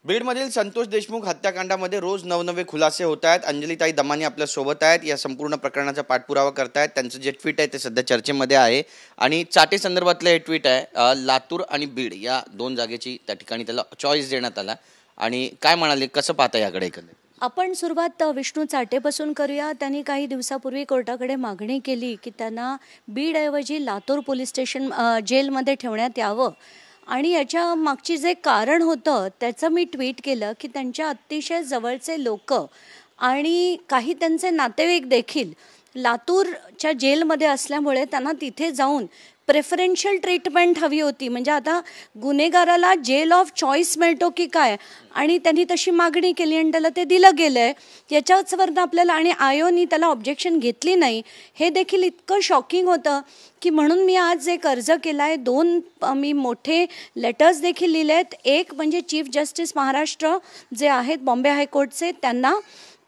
बीडमधील संतोष देशमुख हत्याकांडामध्ये रोज नवनवे खुलासे होत आहेत। अंजलीताई दमानी आपल्या सोबत आहेत, या संपूर्ण प्रकरणाचा पाठपुरावा करतायत। त्यांचं जे ट्विट आहे ते सध्या चर्चेमध्ये आहे आणि चाटे संदर्भातलं हे ट्विट आहे। लातूर आणि बीड या दोन जागेची त्या ठिकाणी त्याला चॉईस देण्यात आला आणि काय म्हणाले, कसं पाहता याकडे एकंदरीत? आपण सुरुवात विष्णू चाटेपासून करूया। त्यांनी काही दिवसापूर्वी कोर्टाकडे मागणी केली की त्यांना बीडऐवजी लातूर पोलीस स्टेशन जेलमध्ये ठेवण्यात यावं आणि याच्या मागची जे कारण होतं त्याचं मी ट्विट केलं की त्यांच्या अतिशय जवळचे लोक आणि काही त्यांचे नातेवाईक देखील लातूरच्या जेलमध्ये असल्यामुळे त्यांना तिथे जाऊन प्रेफरन्शियल ट्रीटमेंट हवी होती। म्हणजे आता गुन्हेगाराला जेल ऑफ चॉईस मिळतो की काय, आणि त्यांनी तशी मागणी केली आणि त्याला ते दिलं गेलं आहे। याच्यावरनं आपल्याला आणि आयोनी त्याला ऑब्जेक्शन घेतली नाही, हे देखील इतकं शॉकिंग होतं की म्हणून मी आज एक अर्ज केला आहे। दोन मी मोठे लेटर्स देखील लिहिले आहेत। एक म्हणजे चीफ जस्टिस महाराष्ट्र जे आहेत बॉम्बे हायकोर्टचे त्यांना,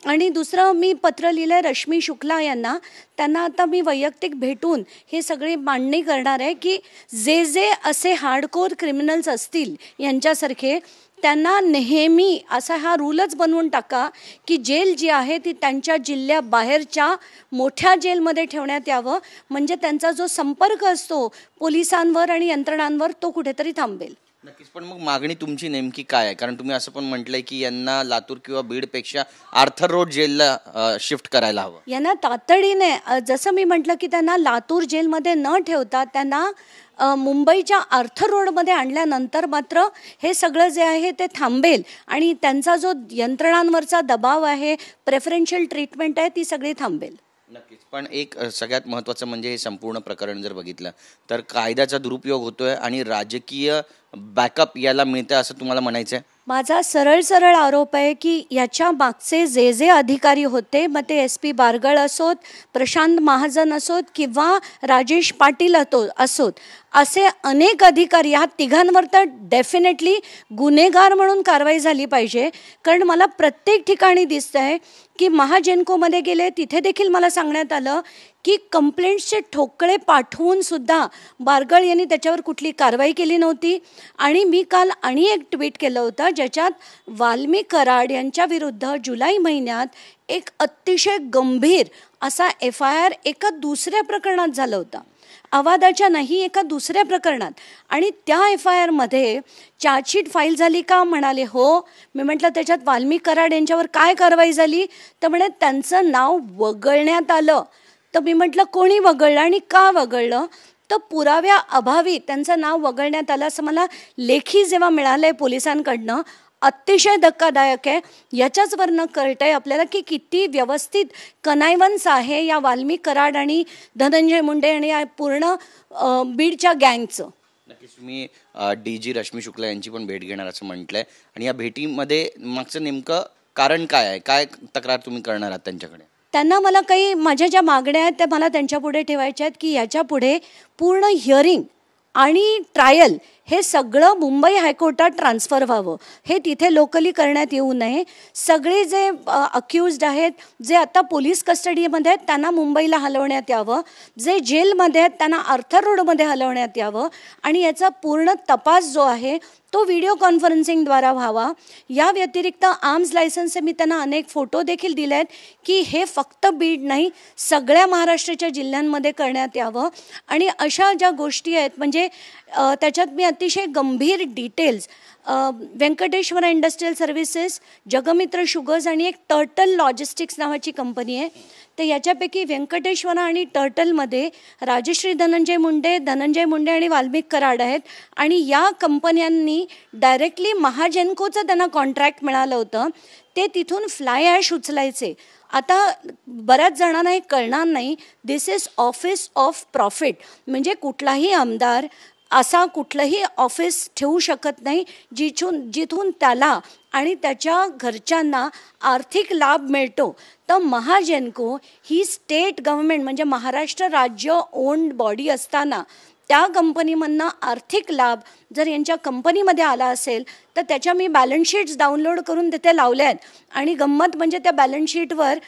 आणि दुसरं मी पत्र लिहिलं आहे रश्मी शुक्ला यांना। त्यांना आता मी वैयक्तिक भेटून हे सगळे मांडणी करणार आहे की जे जे असे हार्डकोर क्रिमिनल्स असतील यांच्यासारखे त्यांना नेहमी असा हा रूलच बनवून टाका की जेल जी आहे ती त्यांच्या जिल्ह्याबाहेरच्या मोठ्या जेलमध्ये ठेवण्यात यावं, म्हणजे त्यांचा जो संपर्क असतो पोलिसांवर आणि यंत्रणांवर तो कुठेतरी थांबेल। नक्कीच, पण मग मागणी तुमची नेमकी काय आहे? कारण तुम्ही असं पण म्हटलंय की यांना लातूर किंवा बीडपेक्षा आर्थर रोड जेलला शिफ्ट करायला हवं। यांना तातडीने, जसं मी म्हटलं की त्यांना लातूर जेलमध्ये न ठेवता त्यांना मुंबईच्या आर्थर रोडमध्ये आणल्यानंतर मात्र हे सगळं जे आहे ते थांबेल आणि त्यांचा जो यंत्रणांवरचा दबाव आहे, प्रेफरन्शियल ट्रीटमेंट आहे, ती सगळी थांबेल। नक्कीच, पण एक सगळ्यात महत्त्वाचं म्हणजे हे संपूर्ण प्रकरण जर बघितलं तर कायद्याचा दुरुपयोग होतोय आणि राजकीय बॅकअप याला मिळतं असं तुम्हाला म्हणायचं आहे? माझा सरळ आरोप आहे की याच्या मागचे जे जे अधिकारी होते, मग ते SP बारगळ असोत, प्रशांत महाजन असोत किंवा राजेश पाटील असोत, असे अनेक अधिकारी, ह्या तिघांवर तर डेफिनेटली गुन्हेगार म्हणून कारवाई झाली पाहिजे। कारण मला प्रत्येक ठिकाणी दिसतंय की महाजेनकोमध्ये गेले तिथे देखील मला सांगण्यात आलं की कंप्लेंट्सचे ठोकळे पाठवून सुद्धा बारगळ यांनी त्याच्यावर कुठली कारवाई केली नव्हती। आणि मी काल आणि एक ट्विट केलं होतं ज्याच्यात वाल्मी कराड यांच्या विरुद्ध जुलै महिन्यात एक अतिशय गंभीर असा FIR एका दुसऱ्या प्रकरणात झाला होता, अवादाच्या नाही, एका दुसऱ्या प्रकरणात। आणि त्या FIR मध्ये चार्जशीट फाईल झाली का? म्हणाले हो। मी म्हटलं त्याच्यात वाल्मी कराड यांच्यावर काय कारवाई झाली? तर म्हणे त्यांचं नाव वगळण्यात आलं। तर मी म्हटलं कोणी वगळलं आणि का वगळलं? तर पुराव्या अभावी त्यांचं नाव वगळण्यात आलं असं मला लेखी जेव्हा मिळालंय पोलिसांकडनं, अतिशय धक्कादायक आहे। याच्याचवरनं कळतंय आपल्याला की किती व्यवस्थित कनायवन्स आहे या वाल्मी कराड आणि धनंजय मुंडे आणि या पूर्ण बीडच्या गँगचं। नक्कीच, तुम्ही DG रश्मी शुक्ला यांची पण भेट घेणार असं म्हटलंय आणि या भेटीमध्ये मागचं नेमकं कारण काय आहे? काय तक्रार तुम्ही करणार आहात त्यांच्याकडे? त्यांना मला काही माझ्या ज्या मागण्या आहेत त्या मला त्यांच्यापुढे ठेवायच्या आहेत की याच्यापुढे पूर्ण हिअरिंग आणि ट्रायल हे सगळं मुंबई हायकोर्टात ट्रान्सफर व्हावं, हे तिथे लोकली करण्यात येऊ नये। सगळे जे अक्युज्ड आहेत, जे आता पोलीस कस्टडीमध्ये आहेत, त्यांना मुंबईला हलवण्यात यावं, जे जेलमध्ये आहेत त्यांना आर्थर रोडमध्ये हलवण्यात यावं आणि याचा पूर्ण तपास जो आहे तो व्हिडिओ कॉन्फरन्सिंगद्वारा व्हावा। या व्यतिरिक्त आर्म्स लायसन्सचे मी त्यांना अनेक फोटो देखील दिले आहेत की हे फक्त बीड नाही, सगळ्या महाराष्ट्राच्या जिल्ह्यांमध्ये करण्यात यावं। आणि अशा ज्या गोष्टी आहेत म्हणजे त्याच्यात मी अतिशय गंभीर details, Venkateshwara industrial services, Jagmitra sugars आणि एक टर्टल लॉजिस्टिक्स नावाची कंपनी आहे, तर याच्यापैकी व्यंकटेश्वरा आणि टर्टलमध्ये राजश्री धनंजय मुंडे आणि वाल्मिक कराड आहेत। आणि या कंपन्यांनी डायरेक्टली महाजेनकोचं त्यांना कॉन्ट्रॅक्ट मिळालं होतं, ते तिथून फ्लाय ॲश उचलायचे। आता बऱ्याच जणांना हे कळणार नाही, दिस इज ऑफिस ऑफ प्रॉफिट, म्हणजे कुठलाही आमदार असा कुठलंही ऑफिस ठेवू शकत नाही जिथून त्याला आणि त्याच्या घरच्यांना आर्थिक लाभ मिळतो। तर महाजेनको ही स्टेट गव्हर्नमेंट म्हणजे महाराष्ट्र राज्य ओन्ड बॉडी असताना त्या कंपनीमधनं आर्थिक लाभ जर यांच्या कंपनीमध्ये आला असेल तर त्याच्या मी बॅलन्स शीट्स डाउनलोड करून तिथे लावल्या आहेत. आणि गंमत म्हणजे त्या बॅलन्स शीटवर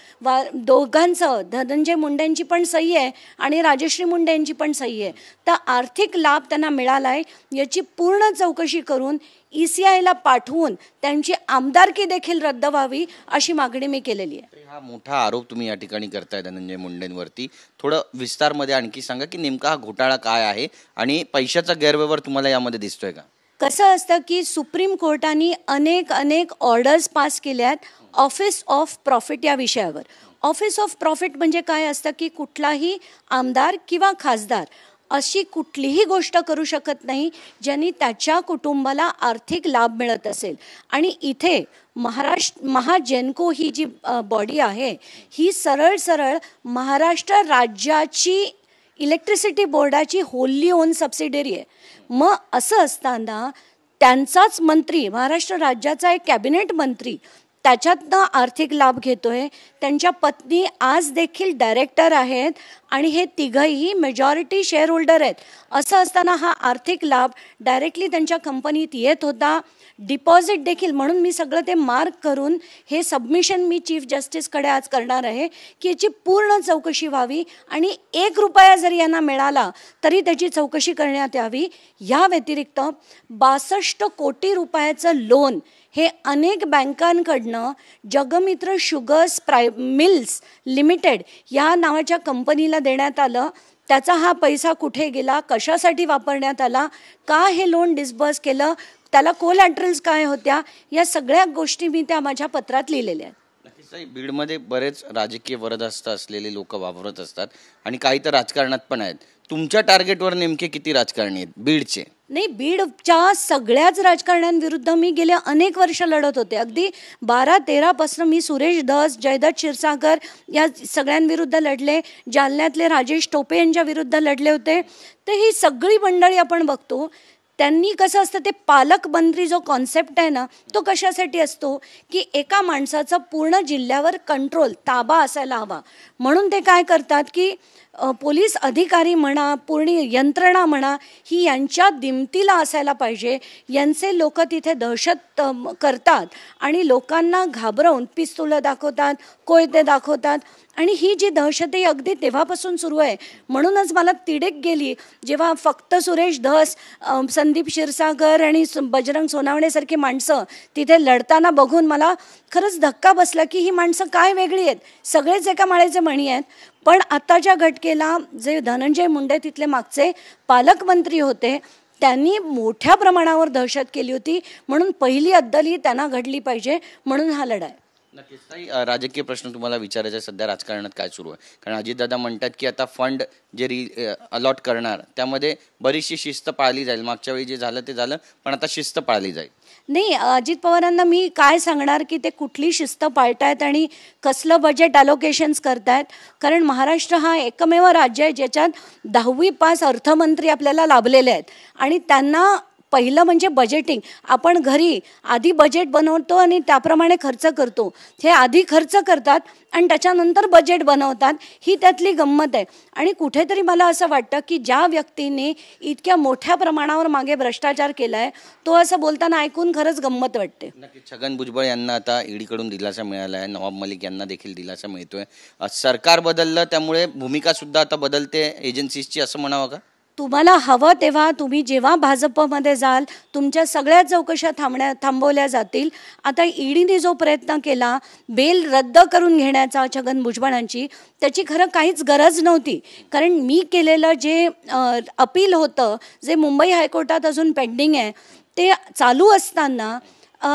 दोघांचं, धनंजय मुंडेंची पण सही आहे आणि राजश्री मुंडे यांची पण सही आहे. तर आर्थिक लाभ त्यांना मिळाला आहे याची पूर्ण चौकशी करून ECIला पाठवून त्यांची आमदारकी देखील रद्द व्हावी अशी मागणी मी केलेली आहे. हा मोठा आरोप तुम्ही या ठिकाणी करताय धनंजय मुंडेंवरती. थोडं विस्तारमध्ये आणखी सांगा की नेमका हा घोटाळा काय आहे आणि पैशाचा गैरव्यवहार तुम्हाला यामध्ये दिसतोय का? कसं असतं की सुप्रीम कोर्टाने अनेक ऑर्डर्स पास केल्या आहेत ऑफिस ऑफ प्रॉफिट या विषयावर. ऑफिस ऑफ प्रॉफिट म्हणजे काय असतं की कुठलाही आमदार किंवा खासदार अशी कुठलीही गोष्ट करू शकत नाही ज्यांनी त्याच्या कुटुंबाला आर्थिक लाभ मिळत असेल. आणि इथे महाजेनको ही जी बॉडी आहे ही सरळ महाराष्ट्र राज्याची इलेक्ट्रिसिटी बोर्डाची होल्ली ओन सबसिडरी आहे. मग असं असताना त्यांचाच मंत्री, महाराष्ट्र राज्याचा एक कॅबिनेट मंत्री त्याच्यातनं आर्थिक लाभ घेतोय. त्यांच्या पत्नी आज देखील डायरेक्टर आहेत आणि हे तिघही मेजॉरिटी शेअर होल्डर आहेत. असं असताना हा आर्थिक लाभ डायरेक्टली त्यांच्या कंपनीत येत होता, डिपॉझिट देखील. म्हणून मी सगळं ते मार्क करून हे सबमिशन मी चीफ जस्टिसकडे आज करणार आहे की याची पूर्ण चौकशी व्हावी आणि 1 रुपया जरी यांना मिळाला तरी त्याची चौकशी करण्यात यावी. या व्यतिरिक्त 62 कोटी रुपयाचं लोन हे अनेक बँकांकडनं जगमित्र शुगर्स मिल्स लिमिटेड या नावाच्या कंपनीला देण्यात आलं. त्याचा हा पैसा कुठे गेला, कशासाठी वापरण्यात आला, का हे लोन डिस्बर्स केलं, त्याला कोलॅटरल्स काय होत्या, या सगळ्या गोष्टी मी त्या माझ्या पत्रात लिहिलेल्या आहेत. बीडमध्ये बरेच राजकीय वरदहस्त असलेले लोक वावरत असतात आणि काही तर राजकारणात पण आहेत. तुमच्या टार्गेटवर नेमके किती राजकारणी आहेत बीडचे? नाही, बीडच्या सगळ्याच राजकारण्यांविरुद्ध मी गेले अनेक वर्ष लढत होते. अगदी 12-13 पासून मी सुरेश धस, जयदत्त क्षीरसागर या सगळ्यांविरुद्ध लढले. जालन्यातले राजेश टोपे यांच्या विरुद्ध लढले होते. तर ही सगळी मंडळी आपण बघतो त्यांनी कसं असतं, ते पालकमंत्री जो कॉन्सेप्ट आहे ना तो कशासाठी असतो की एका माणसाचा पूर्ण जिल्ह्यावर कंट्रोल, ताबा असायला हवा. म्हणून ते काय करतात की पोलीस अधिकारी म्हणा, पूर्ण यंत्रणा म्हणा, ही यांच्या दिमतीला असायला पाहिजे. यांचे लोक तिथे दहशत करतात आणि लोकांना घाबरवून पिस्तुलं दाखवतात, कोयते दाखवतात. आणि ही जी दहशत आहे अगदी तेव्हापासून सुरू आहे. म्हणूनच मला तिडेक गेली जेव्हा फक्त सुरेश धस, संदीप क्षीरसागर आणि बजरंग सोनावणेसारखी माणसं तिथे लढताना बघून मला खरंच धक्का बसला की ही माणसं काय वेगळी आहेत, सगळेच एका माळेचे मणी आहेत. पण आताच्या घटकेला जे धनंजय मुंडे तिथले मागचे पालकमंत्री होते त्यांनी मोठ्या प्रमाणावर दहशत केली होती. म्हणून पहिली अद्दल ही त्यांना घडली पाहिजे, म्हणून हा लढा आहे. नक्कीच. ताई, राजकीय प्रश्न तुम्हाला विचारायचा आहे, सध्या राजकारणात काय सुरू आहे? कारण अजितदादा म्हणतात की आता फंड जे अलॉट करणार त्यामध्ये बरीचशी शिस्त पाळली जाईल. मागच्या वेळी जे झालं ते झालं, पण आता शिस्त पाळली जाईल. नाही, अजित पवारांना मी काय सांगणार की ते कुठली शिस्त पाळतायत आणि कसलं बजेट अलोकेशन्स करतायत. कारण महाराष्ट्र हा एकमेव राज्य आहे ज्याच्यात 10वी पास अर्थमंत्री आपल्याला लाभलेले आहेत आणि त्यांना पहिलं म्हणजे बजेटिंग. आपण घरी आधी बजेट बनवतो आणि त्याप्रमाणे खर्च करतो. हे आधी खर्च करतात आणि त्याच्यानंतर बजेट बनवतात. ही त्यातली गंमत आहे. आणि कुठेतरी मला असं वाटतं की ज्या व्यक्तीने इतक्या मोठ्या प्रमाणावर मागे भ्रष्टाचार केला आहे तो असं बोलताना ऐकून खरंच गंमत वाटते. नक्कीच. छगन भुजबळ यांना आता ईडीकडून दिलासा मिळाला आहे, नवाब मलिक यांना देखील दिलासा मिळतोय. सरकार बदललं त्यामुळे भूमिका सुद्धा आता बदलते एजन्सीजची, असं म्हणावं का? तुम्हाला हवं तेव्हा तुम्ही जेव्हा भाजपमध्ये जाल तुमच्या सगळ्या चौकशा थांबवल्या जातील. आता ईडीने जो प्रयत्न केला बेल रद्द करून घेण्याचा छगन भुजबळांची, त्याची खरं काहीच गरज नव्हती. कारण मी केलेलं जे अपील होतं, जे मुंबई हायकोर्टात अजून पेंडिंग आहे, ते चालू असताना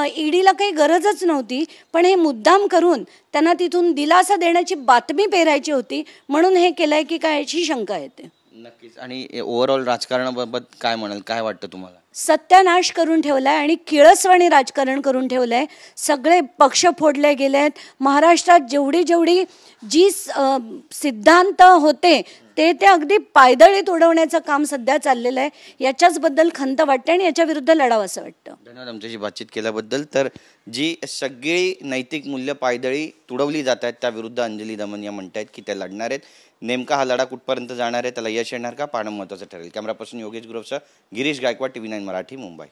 ईडीला काही गरजच नव्हती. पण हे मुद्दाम करून त्यांना तिथून दिलासा देण्याची बातमी पेरायची होती, म्हणून हे केलंय की काय याची शंका येते. नक्कीच. आणि ओव्हरऑल राजकारणाबाबत काय म्हणाल, काय वाटतं तुम्हाला? सत्यानाश करून ठेवलाय आणि किळसवाणी राजकारण करून ठेवलंय. सगळे पक्ष फोडले गेलेत. महाराष्ट्रात जेवढी जी सिद्धांत होते ते अगदी पायदळीत उडवण्याचं काम सध्या चाललेलं आहे. याच्याचबद्दल खंत वाटते आणि याच्या विरुद्ध लढावं असं वाटतं. धन्यवाद आमच्याशी बातचीत केल्याबद्दल. तर जी सगळी नैतिक मूल्य पायदळी तुडवली जात आहेत त्याविरुद्ध अंजली दमनिया म्हणतायत की त्या लढणार आहेत. नेमका हा लढा कुठपर्यंत जाणार आहे, त्याला यश येणार का, पाहणं महत्त्वाचं ठरेल. कॅमेरापासून योगेश गुरवसह गिरीश गायकवाड, TV9 मराठी, मुंबई.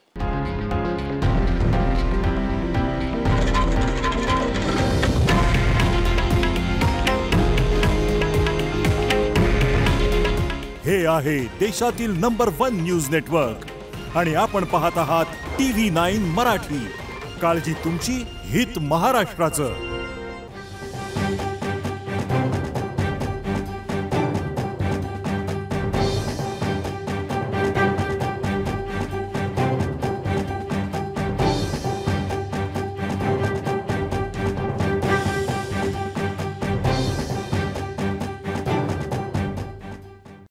आहे देशातील नंबर 1 न्यूज नेटवर्क आणि आपण पाहत आहात TV9 मराठी. काळजी तुमची, हित महाराष्ट्राचं.